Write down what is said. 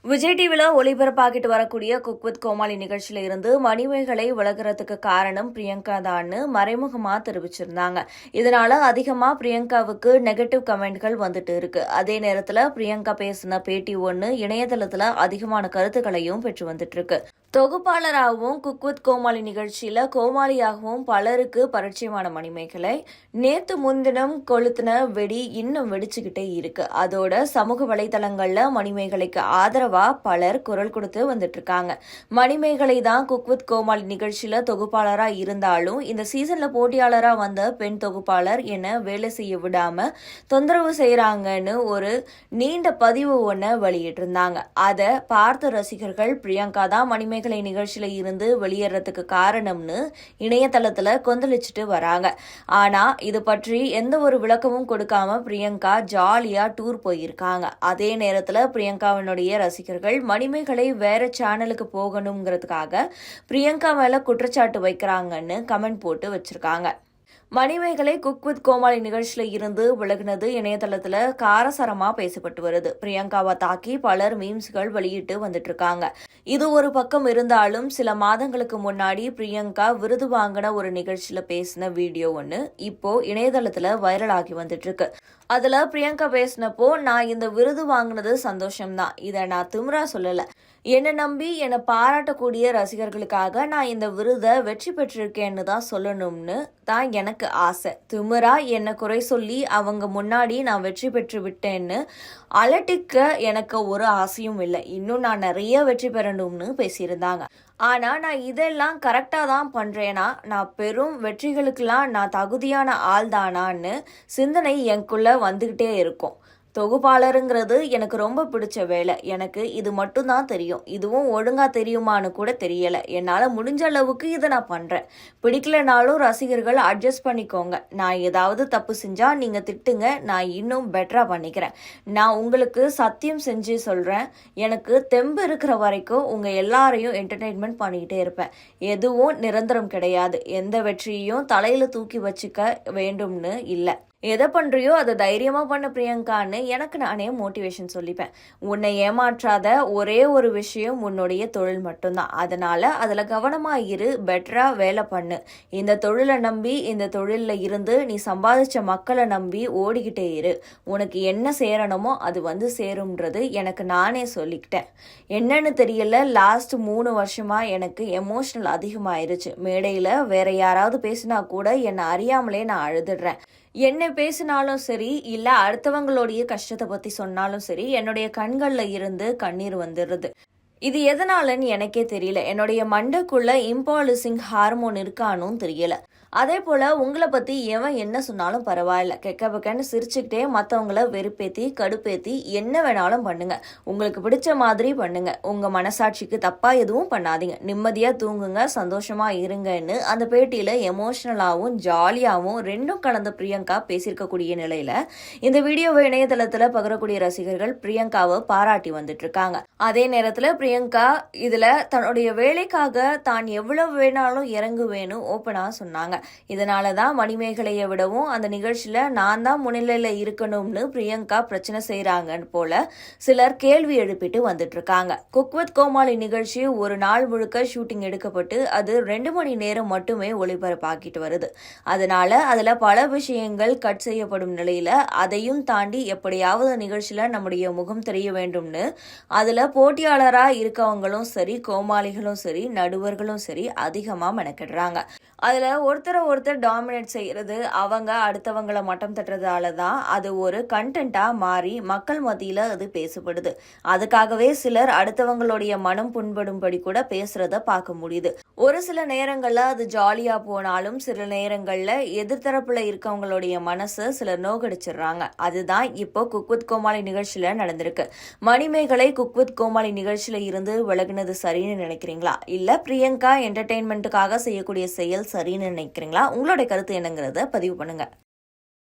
விஜய் டிவில ஒளிபரப்பாகிட்டு வரக்கூடிய cook with கோமாளி நிகழ்ச்சியில இருந்து மணிமேகலை விலகிறதுக்கு காரணம் பிரியங்கா தான்னு மறைமுகமா தெரிவிச்சிருந்தாங்க. இதனால அதிகமா பிரியங்காவுக்கு நெகட்டிவ் கமெண்ட்கள் வந்துட்டு இருக்கு. அதே நேரத்துல பிரியங்கா பேசின பேட்டி ஒன்னு இணையதளத்துல அதிகமான கருத்துக்களையும் பெற்று வந்துட்டு இருக்கு. தொகுப்பாளராகவும் குக் வித் கோமாளி நிகழ்ச்சியில கோமாளியாகவும் பலருக்கு பரிச்சயமான மணிமேகலை நேத்து முன்தினம் கொளுத்தின வெடி இன்னும் வெடிச்சுக்கிட்டே இருக்கு. அதோட சமூக வலைதளங்கள்ல மணிமேகலைக்கு ஆதரவா பலர் குரல் கொடுத்து வந்துட்டு இருக்காங்க. மணிமேகலை தான் குக் வித் கோமாளி நிகழ்ச்சியில தொகுப்பாளரா இருந்தாலும் இந்த சீசன்ல போட்டியாளரா வந்த பெண் தொகுப்பாளர் என்ன வேலை செய்ய விடாம தொந்தரவு செய்யறாங்கன்னு ஒரு நீண்ட பதிவு ஒன்ன வெளியிட்டிருந்தாங்க. அதை பார்த்த ரசிகர்கள் பிரியங்கா தான் மணிமேகலை நிகழ்ச்சியில இருந்து வெளியேறதுக்கு காரணம்னு இணையதளத்துல கொந்தளிச்சுட்டு வராங்க. ஆனா இது பற்றி எந்த ஒரு விளக்கமும் கொடுக்காம பிரியங்கா ஜாலியா டூர் போயிருக்காங்க. அதே நேரத்துல பிரியங்காவினுடைய ரசிகர்கள் மணிமேகலை வேற சேனலுக்கு போகணுங்கிறதுக்காக பிரியங்கா மேல குற்றச்சாட்டு வைக்கிறாங்கன்னு கமெண்ட் போட்டு வச்சிருக்காங்க. மணிமேகலை குக் வித் கோமாளி நிகழ்ச்சியில இருந்து விலகினது இணையதளத்துல காரசாரமா பேசப்பட்டு வருது. பிரியங்காவை தாக்கி பலர் மீம்ஸ்கள் வெளியிட்டு வந்துட்டு இருக்காங்க. இது ஒரு பக்கம் இருந்தாலும் சில மாதங்களுக்கு முன்னாடி பிரியங்கா விருது வாங்கின ஒரு நிகழ்ச்சியில பேசின வீடியோ ஒன்னு இப்போ இணையதளத்துல வைரல் ஆகி வந்துட்டு இருக்கு. அதுல பிரியங்கா பேசினப்போ, நான் இந்த விருது வாங்கினது சந்தோஷம்தான், இதை நான் திமிரா சொல்லல, என்னை நம்பி என்னை பாராட்டக்கூடிய ரசிகர்களுக்காக நான் இந்த விருதை வெற்றி பெற்றிருக்கேன்னு தான் சொல்லணும்னு தான் எனக்கு ஆசை. திமிரா என்னை குறை சொல்லி அவங்க முன்னாடி நான் வெற்றி பெற்று விட்டேன்னு அலட்டிக்க எனக்கு ஒரு ஆசையும் இல்லை. இன்னும் நான் நிறைய வெற்றி பெறணும்னு பேசியிருந்தாங்க. ஆனா நான் இதெல்லாம் கரெக்டா தான் பண்றேனா, நான் பெரும் வெற்றிகளுக்கெல்லாம் நான் தகுதியான ஆள் தானான்னு சிந்தனை எனக்குள்ள வந்துகிட்டே இருக்கும். தொகுப்பாளருங்கிறது எனக்கு ரொம்ப பிடிச்ச வேலை. எனக்கு இது மட்டும்தான் தெரியும். இதுவும் ஒழுங்கா தெரியுமான்னு கூட தெரியல. என்னால முடிஞ்ச அளவுக்கு இதை நான் பண்றேன். பிடிக்கலனாலும் ரசிகர்கள் அட்ஜஸ்ட் பண்ணிக்கோங்க. நான் ஏதாவது தப்பு செஞ்சா நீங்க திட்டுங்க, நான் இன்னும் பெட்டரா பண்ணிக்கிறேன். நான் உங்களுக்கு சத்தியம் செஞ்சு சொல்றேன், எனக்கு தெம்பு இருக்கிற வரைக்கும் உங்க எல்லாரையும் என்டர்டெயின்மெண்ட் பண்ணிக்கிட்டே இருப்பேன். எதுவும் நிரந்தரம் கிடையாது. எந்த வெற்றியையும் தலையில தூக்கி வச்சுக்க வேண்டும்னு இல்லை. எதை பண்றியோ அதை தைரியமா பண்ண பிரியங்கான்னு எனக்கு நானே மோட்டிவேஷன் சொல்லிப்பேன். உன்னை ஏமாற்றாத ஒரே ஒரு விஷயம் உன்னுடைய தொழில் மட்டும்தான். அதனால அதுல கவனமா இரு, பெட்டரா வேலை பண்ணு. இந்த தொழிலை நம்பி, இந்த தொழில இருந்து நீ சம்பாதிச்ச மக்களை நம்பி ஓடிக்கிட்டே இரு. உனக்கு என்ன சேரணுமோ அது வந்து சேரும்ன்றது எனக்கு நானே சொல்லிக்கிட்டேன். என்னன்னு தெரியல, லாஸ்ட் 3 வருஷமா எனக்கு எமோஷனல் அதிகமாயிருச்சு. மேடையில வேற யாராவது பேசினா கூட என்னை அறியாமலே நான் அழுதுடுறேன். என்ன பேசினாலும் சரி, இல்ல அடுத்தவங்களுடைய கஷ்டத்தை பத்தி சொன்னாலும் சரி, என்னுடைய கண்கள்ல இருந்து கண்ணீர் வந்துடுது. இது எதனாலன்னு எனக்கே தெரியல. என்னுடைய மண்டைக்குள்ள இம்பாலிசிங் ஹார்மோன் இருக்கானும் தெரியல. அதே போல உங்களை பத்தி எவன் என்ன சொன்னாலும் பரவாயில்ல, கெக்க பக்கன்னு சிரிச்சுக்கிட்டே மற்றவங்கள வெறுப்பேத்தி கடுப்பேத்தி என்ன வேணாலும் பண்ணுங்க. உங்களுக்கு பிடிச்ச மாதிரி பண்ணுங்க. உங்க மனசாட்சிக்கு தப்பா எதுவும் பண்ணாதீங்க. நிம்மதியா தூங்குங்க, சந்தோஷமா இருங்கன்னு அந்த பேட்டியில எமோஷனலாவும் ஜாலியாவும் ரெண்டும் கலந்த பிரியங்கா பேசியிருக்கக்கூடிய நிலையில இந்த வீடியோவை இணையதளத்துல பகிரக்கூடிய ரசிகர்கள் பிரியங்காவை பாராட்டி வந்துட்டு இருக்காங்க. அதே நேரத்துல பிரியங்கா இதுல தன்னுடைய வேலைக்காக தான் எவ்வளவு வேணாலும் இறங்குவேன்னு ஓப்பனா சொன்னாங்க. இதனாலதான் மணிமேகலையை விடவும் அந்த நிகழ்ச்சியில நான் தான் முன்னிலையில இருக்கணும்னு பிரியங்கா பிரச்சனை செய்யறாங்கன்னு போல சிலர் கேள்வி எழுப்பிட்டு வந்துட்டு இருக்காங்க. குக் வித் கோமாளி நிகழ்ச்சி ஒரு நாள் முழுக்க ஷூட்டிங் எடுக்கப்பட்டு அது 2 மணி நேரம் மட்டுமே ஒளிபரப்பாக்கிட்டு வருது. அதனால அதுல பல விஷயங்கள் கட் செய்யப்படும் நிலையில அதையும் தாண்டி எப்படியாவது நிகழ்ச்சியில நம்முடைய முகம் தெரிய வேண்டும்னு அதுல போட்டியாளரா இருக்கவங்களும் சரி, கோமாளிகளும் சரி, நடுவர்களும் சரி அதிகமா மெனக்கிடுறாங்க. அதுல ஒருத்தர் டாமினேட் செய்யறது, அவங்க அடுத்தவங்களை மட்டம் தட்டுறதால தான் அது ஒரு கண்டென்ட்டா மாறி மக்கள் மத்தியில அது பேசப்படுது. அதுக்காகவே சிலர் அடுத்தவங்களுடைய மனம் புண்படும்படி கூட பேசுறத பார்க்க முடியுது. ஒரு சில நேரங்கள்ல அது ஜாலியா போனாலும் சில நேரங்கள்ல எதிர்த்தரப்புல இருக்கவங்களுடைய மனசு சிலர் நோகடிச்சிடுறாங்க. அதுதான் இப்போ குக் வித் கோமாளி நிகழ்ச்சியில நடந்திருக்கு. மணிமேகலை குக் வித் கோமாளி நிகழ்ச்சியில இருந்து விலகினது சரின்னு நினைக்கிறீங்களா, இல்ல பிரியங்கா என்டர்டெயின்மெண்ட்டுக்காக செய்யக்கூடிய செயல் சரின்னு நினைக்கிறீங்களா? உங்களுடைய கருத்து என்னங்கிறத பதிவு பண்ணுங்க.